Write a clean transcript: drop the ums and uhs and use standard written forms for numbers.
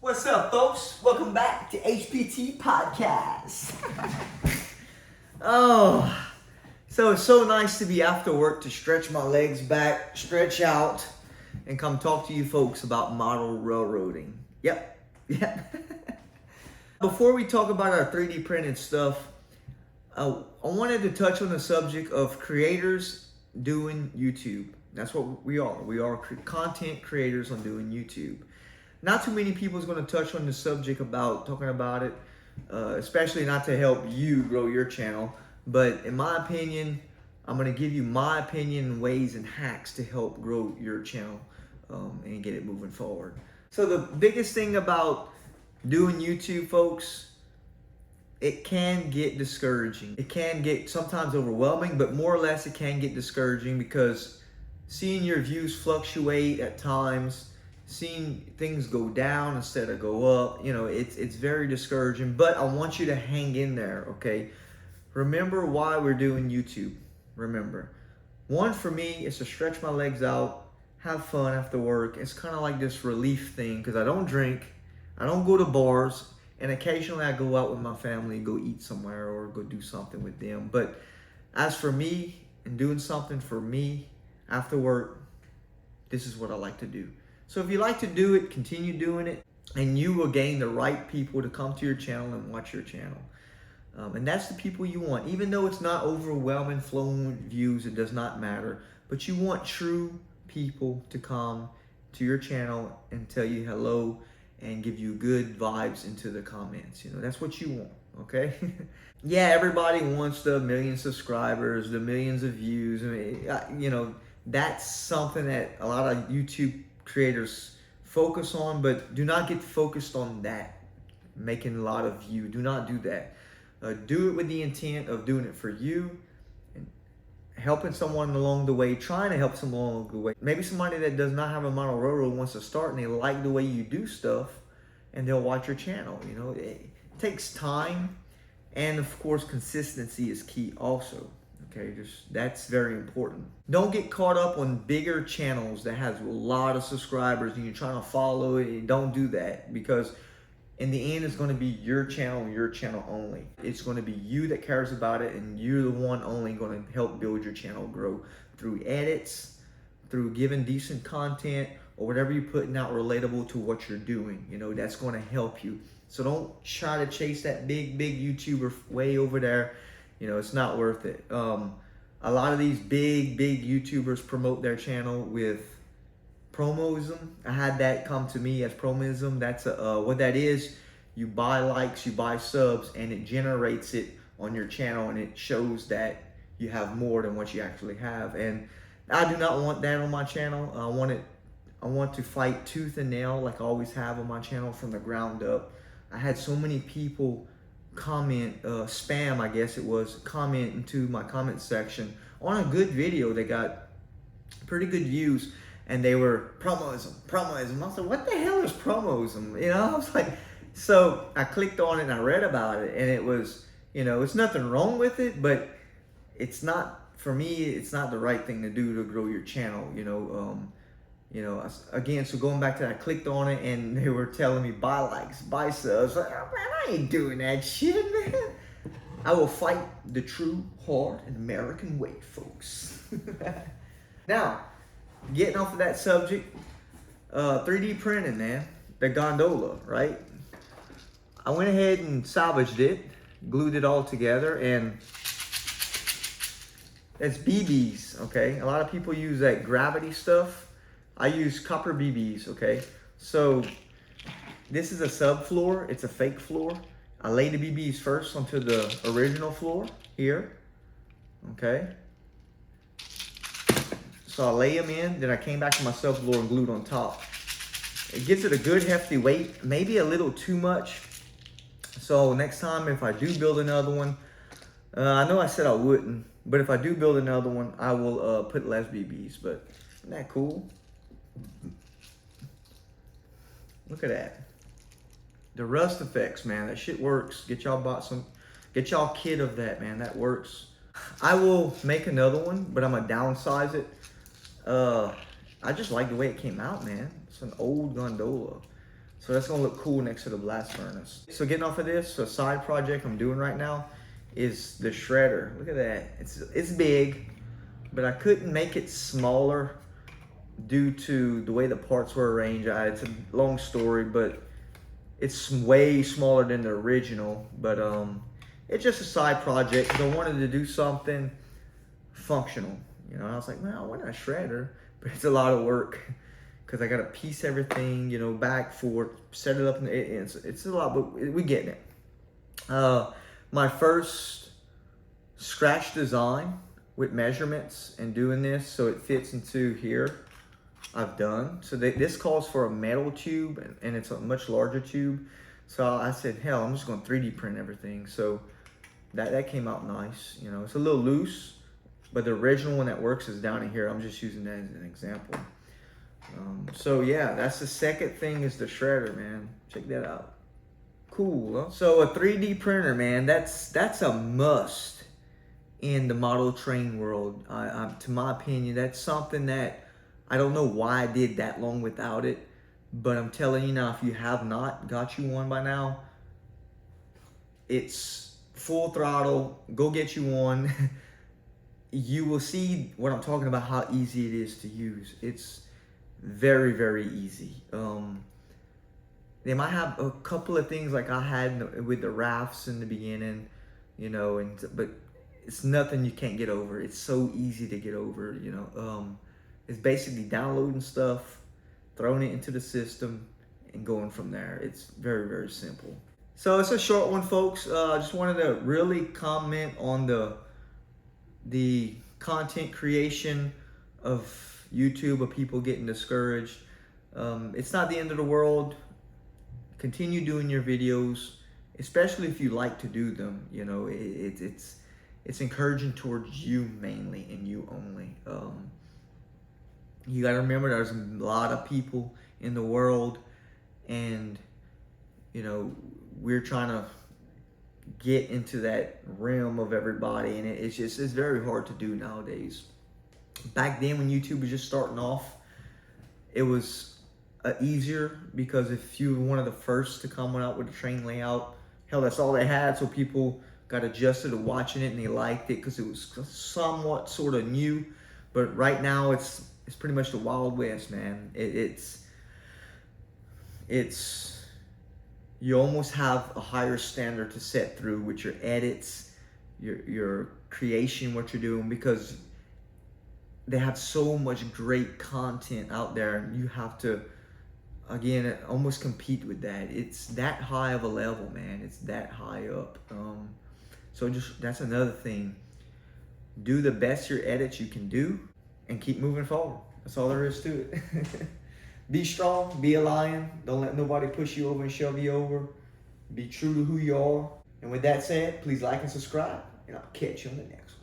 What's up, folks? Welcome back to H.P.T podcast. Oh, so it's so nice to be after work to stretch my legs back, stretch out, and come talk to you folks about model railroading. Yep. Before we talk about our 3D printed stuff, I wanted to touch on the subject of creators doing YouTube. That's what we are. We are content creators on doing YouTube. Not too many people is going to touch on the subject about talking about it, especially not to help you grow your channel. But in my opinion, I'm going to give you my opinion, ways, and hacks to help grow your channel and get it moving forward. So the biggest thing about doing YouTube, folks, it can get discouraging. It can get sometimes overwhelming, but more or less it can get discouraging because seeing your views fluctuate at times, seeing things go down instead of go up, it's very discouraging. But I want you to hang in there, okay? Remember why we're doing YouTube. Remember, one, for me, is to stretch my legs out, have fun after work. It's kind of like this relief thing because I don't drink, I don't go to bars, and occasionally I go out with my family, go eat somewhere or go do something with them. But as for me and doing something for me after work, this is what I like to do. So if you like to do it, continue doing it, and you will gain the right people to come to your channel and watch your channel. And that's the people you want. Even though it's not overwhelming, flowing views, it does not matter. But you want true people to come to your channel and tell you hello and give you good vibes into the comments. That's what you want, okay? Yeah, everybody wants the million subscribers, the millions of views. I mean, that's something that a lot of YouTube creators focus on, but do not get focused on that, making a lot of views. Do not do that. Do it with the intent of doing it for you and helping someone along the way, trying to help someone along the way. Maybe somebody that does not have a model railroad wants to start and they like the way you do stuff and they'll watch your channel. It takes time, and of course consistency is key also. Okay, that's very important. Don't get caught up on bigger channels that has a lot of subscribers and you're trying to follow it. Don't do that, because in the end it's going to be your channel only. It's going to be you that cares about it, and you're the one only going to help build your channel grow through edits, through giving decent content, or whatever you're putting out relatable to what you're doing. That's going to help you. So don't try to chase that big YouTuber way over there. It's not worth it. A lot of these big YouTubers promote their channel with promoism. I had that come to me as promoism. That's what that is. You buy likes, you buy subs, and it generates it on your channel, and it shows that you have more than what you actually have. And I do not want that on my channel. I want to fight tooth and nail like I always have on my channel from the ground up. I had so many people comment, spam, I guess it was, comment into my comment section on a good video. They got pretty good views, and they were promoism. I was like, what the hell is promoism? I was like, so I clicked on it and I read about it, and it was, it's nothing wrong with it, but it's not, for me, it's not the right thing to do to grow your channel. Again, so going back to that, I clicked on it and they were telling me buy likes, buy subs. Like, oh, man, I ain't doing that shit, man. I will fight the true, hard, and American way, folks. Now, getting off of that subject, 3D printing, man. The gondola, right? I went ahead and salvaged it, glued it all together, and it's BBs, okay? A lot of people use that gravity stuff. I use copper BBs, okay? So this is a subfloor, it's a fake floor. I lay the BBs first onto the original floor here, okay? So I lay them in, then I came back to my subfloor and glued on top. It gets it a good hefty weight, maybe a little too much. So next time if I do build another one, I know I said I wouldn't, but if I do build another one, I will put less BBs, but isn't that cool? Look at that. The rust effects, man, that shit works. Get y'all kit of that, man, that works. I will make another one, but I'm gonna downsize it. I just like the way it came out, man. It's an old gondola. It's So that's gonna look cool next to the blast furnace. So getting off of this, so a side project I'm doing right now is the shredder. Look at that, it's big, but I couldn't make it smaller due to the way the parts were arranged. It's a long story, but it's way smaller than the original. But it's just a side project because I wanted to do something functional. You know, and I was like, man, I want a shredder, but it's a lot of work because I got to piece everything, you know, back, forth, set it up. It's a lot, but we getting it. My first scratch design with measurements and doing this so it fits into here, I've done. So this calls for a metal tube, and it's a much larger tube. So I said, hell, I'm just going to 3D print everything. So that came out nice. You know, it's a little loose, but the original one that works is down in here. I'm just using that as an example. So yeah, that's the second thing, is the shredder, man. Check that out. Cool, huh? So a 3D printer, man, that's a must in the model train world. To my opinion, that's something that I don't know why I did that long without it, but I'm telling you now, if you have not got you one by now, it's full throttle. Go get you one. You will see what I'm talking about, how easy it is to use. It's very, very easy. They might have a couple of things like I had with the rafts in the beginning, you know, but it's nothing you can't get over. It's so easy to get over, you know. It's basically downloading stuff, throwing it into the system, and going from there. It's very, very simple. So it's a short one, folks. I just wanted to really comment on the content creation of YouTube, of people getting discouraged. It's not the end of the world. Continue doing your videos, especially if you like to do them. You know, it's encouraging towards you mainly and you only. You got to remember, there's a lot of people in the world, and you know, we're trying to get into that realm of everybody, and it's very hard to do nowadays. Back then, when YouTube was just starting off, it was easier, because if you were one of the first to come out with a train layout, hell, that's all they had, so people got adjusted to watching it and they liked it because it was somewhat sort of new. But right now, it's pretty much the Wild West, man. It's you almost have a higher standard to set through with your edits, your creation, what you're doing, because they have so much great content out there, and you have to, again, almost compete with that. It's that high of a level, man. It's that high up. So just, that's another thing. Do the best your edits you can do, and keep moving forward. That's all there is to it. Be strong, be a lion. Don't let nobody push you over and shove you over. Be true to who you are. And with that said, please like and subscribe, and I'll catch you on the next one.